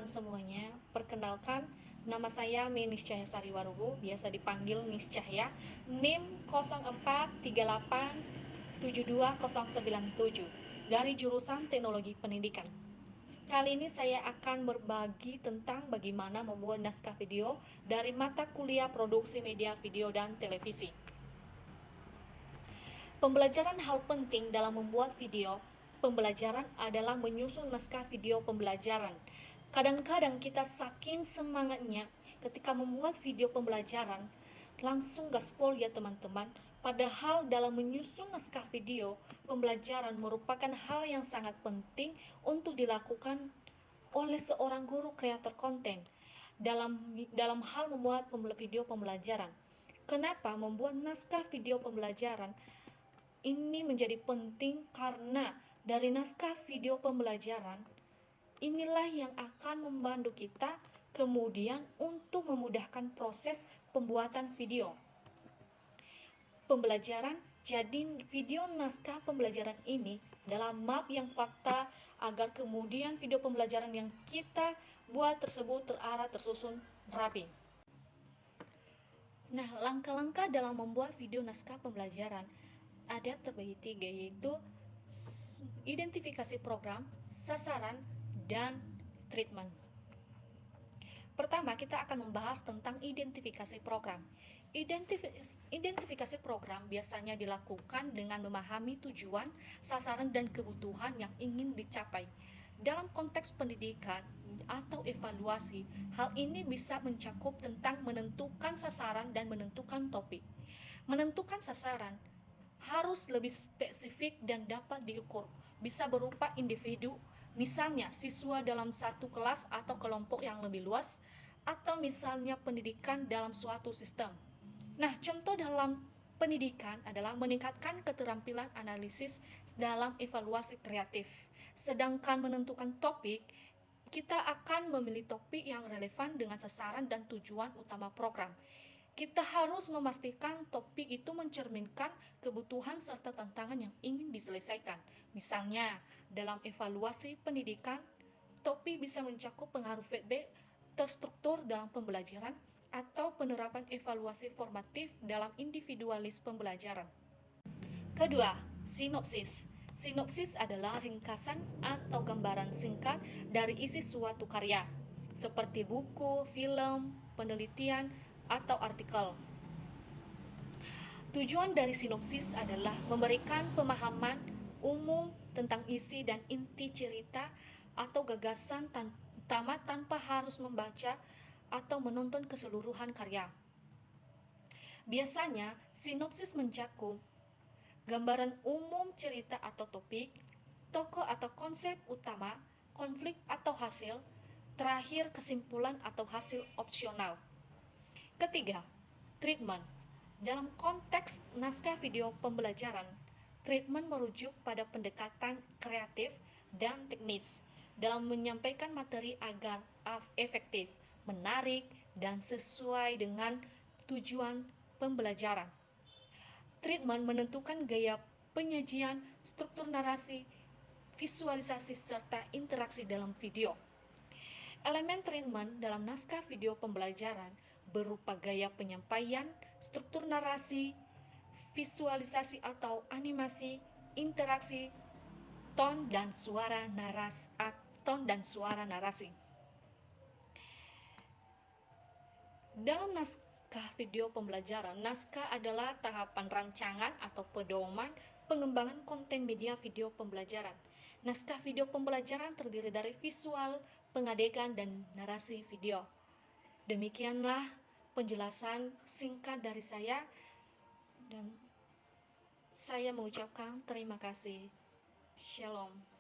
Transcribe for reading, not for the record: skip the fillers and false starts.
teman-teman semuanya, perkenalkan nama saya Menis Cahya Sariwarubu, biasa dipanggil Nis Cahya, NIM 0438720097 dari jurusan Teknologi Pendidikan. Kali ini saya akan berbagi tentang bagaimana membuat naskah video dari mata kuliah Produksi Media Video dan Televisi. Pembelajaran hal penting dalam membuat video pembelajaran adalah menyusun naskah video pembelajaran. Kadang-kadang kita saking semangatnya ketika membuat video pembelajaran, langsung gaspol ya teman-teman. Padahal dalam menyusun naskah video pembelajaran merupakan hal yang sangat penting untuk dilakukan oleh seorang guru kreator konten dalam hal membuat video pembelajaran. Kenapa membuat naskah video pembelajaran ini menjadi penting? Karena dari naskah video pembelajaran inilah yang akan membantu kita kemudian untuk memudahkan proses pembuatan video pembelajaran. Jadi video naskah pembelajaran ini adalah map yang fakta agar kemudian video pembelajaran yang kita buat tersebut terarah, tersusun rapi. Nah, langkah-langkah dalam membuat video naskah pembelajaran ada terbagi tiga, yaitu identifikasi program, sasaran, dan treatment. Pertama, kita akan membahas tentang identifikasi program. Identifikasi program biasanya dilakukan dengan memahami tujuan, sasaran, dan kebutuhan yang ingin dicapai. Dalam konteks pendidikan atau evaluasi, hal ini bisa mencakup tentang menentukan sasaran dan menentukan topik. Menentukan sasaran harus lebih spesifik dan dapat diukur, bisa berupa individu, misalnya siswa dalam satu kelas atau kelompok yang lebih luas, atau misalnya pendidikan dalam suatu sistem. Nah, contoh dalam pendidikan adalah meningkatkan keterampilan analisis dalam evaluasi kreatif. Sedangkan menentukan topik, kita akan memilih topik yang relevan dengan sasaran dan tujuan utama program. Kita harus memastikan topik itu mencerminkan kebutuhan serta tantangan yang ingin diselesaikan. Misalnya, dalam evaluasi pendidikan, topik bisa mencakup pengaruh feedback terstruktur dalam pembelajaran atau penerapan evaluasi formatif dalam individualis pembelajaran. Kedua, sinopsis. Sinopsis adalah ringkasan atau gambaran singkat dari isi suatu karya, seperti buku, film, penelitian, atau artikel. Tujuan dari sinopsis adalah memberikan pemahaman umum tentang isi dan inti cerita atau gagasan utama tanpa harus membaca atau menonton keseluruhan karya. Biasanya, sinopsis mencakup gambaran umum cerita atau topik, tokoh atau konsep utama, konflik atau hasil, terakhir kesimpulan atau hasil opsional. Ketiga, treatment. Dalam konteks naskah video pembelajaran, treatment merujuk pada pendekatan kreatif dan teknis dalam menyampaikan materi agar efektif, menarik, dan sesuai dengan tujuan pembelajaran. Treatment menentukan gaya penyajian, struktur narasi, visualisasi, serta interaksi dalam video. Elemen treatment dalam naskah video pembelajaran berupa gaya penyampaian, struktur narasi, visualisasi atau animasi, interaksi, ton dan suara narasi. Dalam naskah video pembelajaran, naskah adalah tahapan rancangan atau pedoman pengembangan konten media video pembelajaran. Naskah video pembelajaran terdiri dari visual, pengadegan, dan narasi video. Demikianlah penjelasan singkat dari saya, dan saya mengucapkan terima kasih. Shalom.